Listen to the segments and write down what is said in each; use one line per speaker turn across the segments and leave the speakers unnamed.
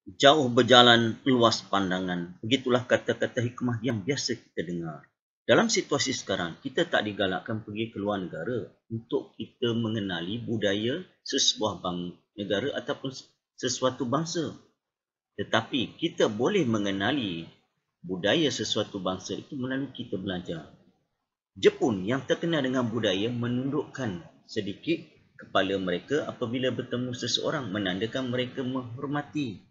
Jauh berjalan luas pandangan. Begitulah kata-kata hikmah yang biasa kita dengar. Dalam situasi sekarang, kita tak digalakkan pergi ke luar negara untuk kita mengenali budaya sesebuah negara ataupun sesuatu bangsa. Tetapi kita boleh mengenali budaya sesuatu bangsa itu melalui kita belajar. Jepun yang terkenal dengan budaya menundukkan sedikit kepala mereka apabila bertemu seseorang, menandakan mereka menghormati.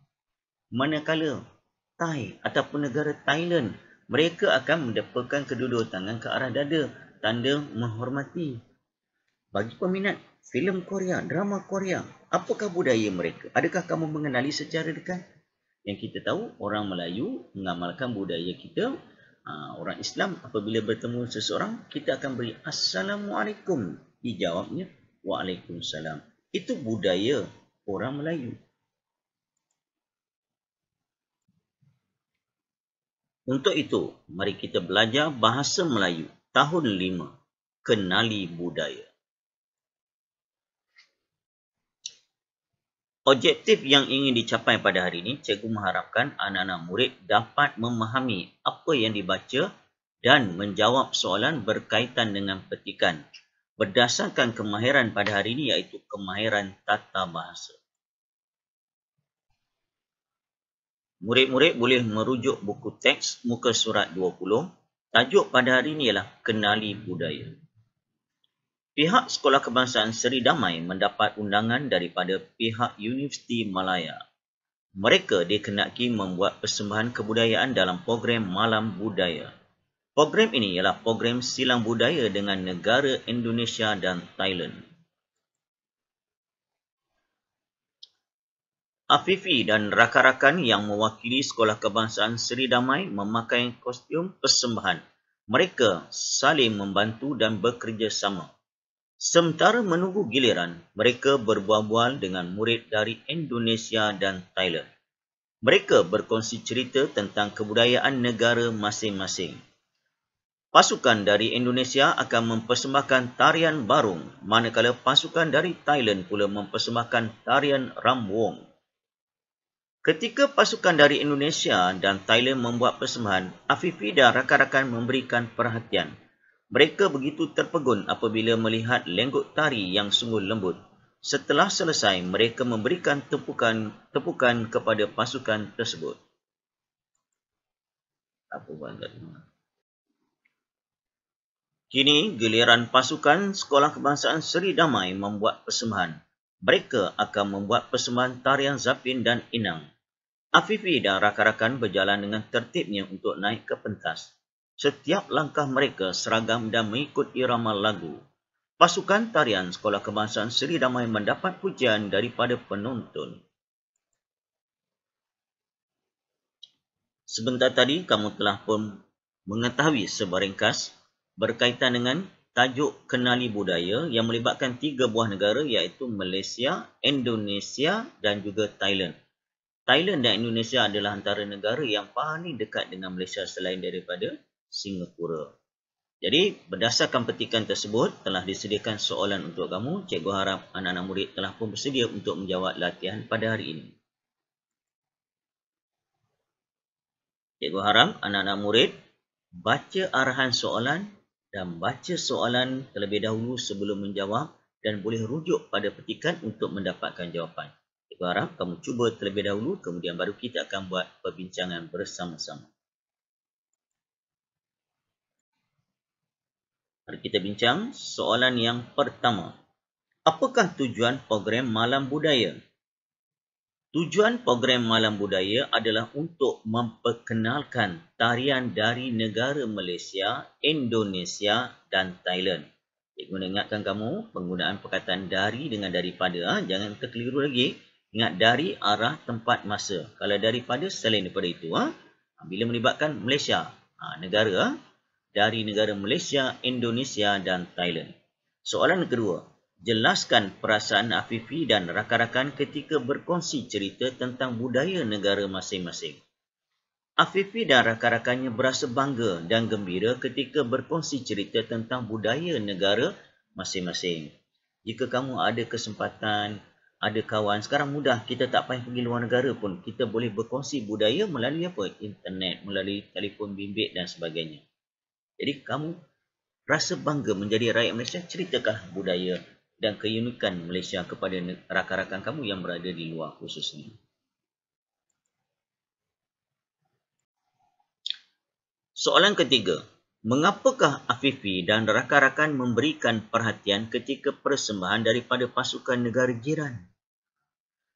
Manakala Thai ataupun negara Thailand, mereka akan mendapatkan kedua-dua tangan ke arah dada, tanda menghormati. Bagi peminat filem Korea, drama Korea, apakah budaya mereka? Adakah kamu mengenali secara dekat? Yang kita tahu, orang Melayu mengamalkan budaya kita. Orang Islam apabila bertemu seseorang, kita akan beri Assalamualaikum. Dijawabnya, Waalaikumsalam. Itu budaya orang Melayu. Untuk itu, mari kita belajar bahasa Melayu tahun 5. Kenali budaya. Objektif yang ingin dicapai pada hari ini, cikgu mengharapkan anak-anak murid dapat memahami apa yang dibaca dan menjawab soalan berkaitan dengan petikan berdasarkan kemahiran pada hari ini, iaitu kemahiran tata bahasa. Murid-murid boleh merujuk buku teks muka surat 20. Tajuk pada hari ini ialah Kenali Budaya. Pihak Sekolah Kebangsaan Seri Damai mendapat undangan daripada pihak Universiti Malaya. Mereka dikenaki membuat persembahan kebudayaan dalam program Malam Budaya. Program ini ialah program silang budaya dengan negara Indonesia dan Thailand. Afifi dan rakan-rakan yang mewakili Sekolah Kebangsaan Seri Damai memakai kostum persembahan. Mereka saling membantu dan bekerjasama. Sementara menunggu giliran, mereka berbual-bual dengan murid dari Indonesia dan Thailand. Mereka berkongsi cerita tentang kebudayaan negara masing-masing. Pasukan dari Indonesia akan mempersembahkan tarian barung, manakala pasukan dari Thailand pula mempersembahkan tarian ramwong. Ketika pasukan dari Indonesia dan Thailand membuat persembahan, Afifi dan rakan-rakan memberikan perhatian. Mereka begitu terpegun apabila melihat lenggok tari yang sungguh lembut. Setelah selesai, mereka memberikan tepukan kepada pasukan tersebut. Kini, giliran pasukan Sekolah Kebangsaan Seri Damai membuat persembahan. Mereka akan membuat persembahan tarian Zapin dan Inang. Afifi dan rakan-rakan berjalan dengan tertibnya untuk naik ke pentas. Setiap langkah mereka seragam dan mengikut irama lagu. Pasukan tarian Sekolah Kebangsaan Seri Damai mendapat pujian daripada penonton. Sebentar tadi kamu telah pun mengetahui sebaringkas berkaitan dengan tajuk Kenali Budaya yang melibatkan 3 buah negara, iaitu Malaysia, Indonesia dan juga Thailand. Thailand dan Indonesia adalah antara negara yang paling dekat dengan Malaysia selain daripada Singapura. Jadi, berdasarkan petikan tersebut, telah disediakan soalan untuk kamu. Cikgu harap anak-anak murid telah pun bersedia untuk menjawab latihan pada hari ini. Cikgu harap anak-anak murid baca arahan soalan dan baca soalan terlebih dahulu sebelum menjawab dan boleh rujuk pada petikan untuk mendapatkan jawapan. Cikgu harap kamu cuba terlebih dahulu, kemudian baru kita akan buat perbincangan bersama-sama. Mari kita bincang soalan yang pertama. Apakah tujuan program Malam Budaya? Tujuan program Malam Budaya adalah untuk memperkenalkan tarian dari negara Malaysia, Indonesia dan Thailand. Cikgu nak ingatkan kamu penggunaan perkataan dari dengan daripada. Jangan terkeliru lagi. Ingat dari arah tempat masa. Kalau daripada selain daripada itu. Bila melibatkan Malaysia, negara dari negara Malaysia, Indonesia dan Thailand. Soalan kedua. Jelaskan perasaan Afifi dan rakan-rakan ketika berkongsi cerita tentang budaya negara masing-masing. Afifi dan rakan-rakannya berasa bangga dan gembira ketika berkongsi cerita tentang budaya negara masing-masing. Jika kamu ada kesempatan ada kawan. Sekarang mudah, kita tak payah pergi luar negara pun. Kita boleh berkongsi budaya melalui apa? Internet, melalui telefon bimbit dan sebagainya. Jadi kamu rasa bangga menjadi rakyat Malaysia, ceritakanlah budaya dan keunikan Malaysia kepada rakan-rakan kamu yang berada di luar khususnya. Soalan ketiga, mengapakah Afifi dan rakan-rakan memberikan perhatian ketika persembahan daripada pasukan negara jiran?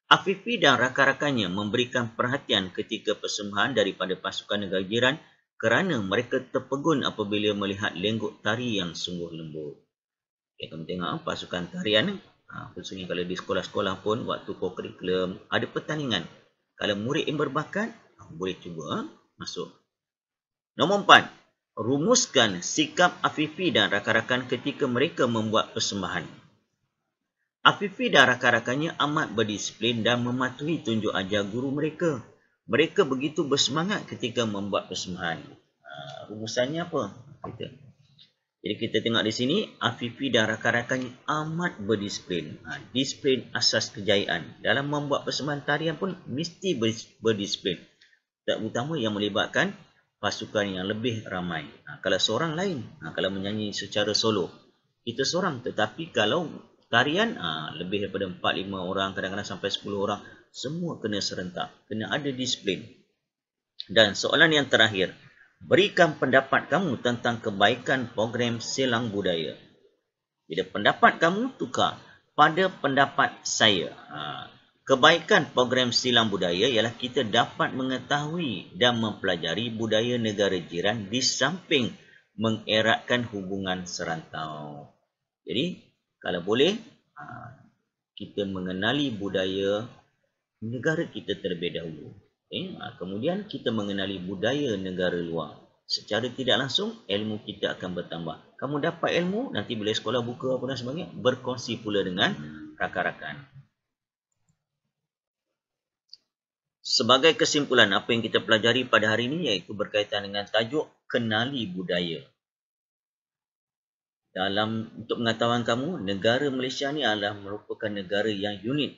Afifi dan rakan-rakannya memberikan perhatian ketika persembahan daripada pasukan negara jiran kerana mereka terpegun apabila melihat lenggok tari yang sungguh lembut. Okay, kamu tengok pasukan tarian, khususnya kalau di sekolah-sekolah pun waktu co-curriculum ada pertandingan. Kalau murid yang berbakat, boleh cuba masuk. Nombor 4. Rumuskan sikap Afifi dan rakan-rakan ketika mereka membuat persembahan. Afifi dan rakan-rakannya amat berdisiplin dan mematuhi tunjuk ajar guru mereka. Mereka begitu bersemangat ketika membuat persembahan. Rumusannya apa? Jadi kita tengok di sini, Afifi dan rakan-rakannya amat berdisiplin. Disiplin asas kejayaan. Dalam membuat persembahan tarian pun mesti berdisiplin. Terutama yang melibatkan pasukan yang lebih ramai. Kalau seorang lain, kalau menyanyi secara solo, kita seorang. Tetapi kalau tarian, lebih daripada 4-5 orang, kadang-kadang sampai 10 orang, semua kena serentak. Kena ada disiplin. Dan soalan yang terakhir, berikan pendapat kamu tentang kebaikan program Silang Budaya. Jadi pendapat kamu tukar pada pendapat saya. Kebaikan program Silang Budaya ialah kita dapat mengetahui dan mempelajari budaya negara jiran di samping mengeratkan hubungan serantau. Jadi, kalau boleh, kita mengenali budaya negara kita terlebih dahulu. Kemudian kita mengenali budaya negara luar. Secara tidak langsung, ilmu kita akan bertambah. Kamu dapat ilmu, nanti bila sekolah buka apa dan sebagainya, berkongsi pula dengan rakan-rakan. Sebagai kesimpulan, apa yang kita pelajari pada hari ini iaitu berkaitan dengan tajuk kenali budaya. Untuk pengetahuan kamu, negara Malaysia ni adalah merupakan negara yang unik,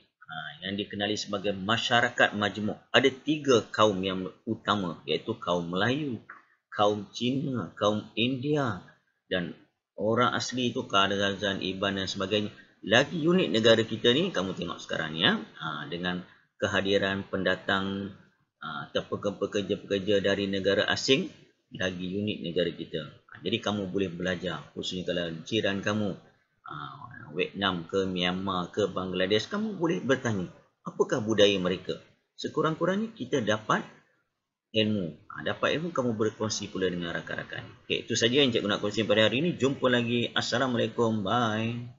yang dikenali sebagai masyarakat majmuk. Ada 3 kaum yang utama, iaitu kaum Melayu, kaum Cina, kaum India dan orang asli itu Kadazan, Iban dan sebagainya. Lagi unik negara kita ni, kamu tengok sekarang ni, dengan kehadiran pendatang ataupun pekerja-pekerja dari negara asing, lagi unik negara kita. Jadi kamu boleh belajar, khususnya kalau jiran kamu, Vietnam ke Myanmar ke Bangladesh, kamu boleh bertanya, apakah budaya mereka? Sekurang-kurangnya kita dapat ilmu. Dapat ilmu, kamu berkongsi pula dengan rakan-rakan. Okay, itu saja yang cikgu nak kongsi pada hari ini. Jumpa lagi. Assalamualaikum. Bye.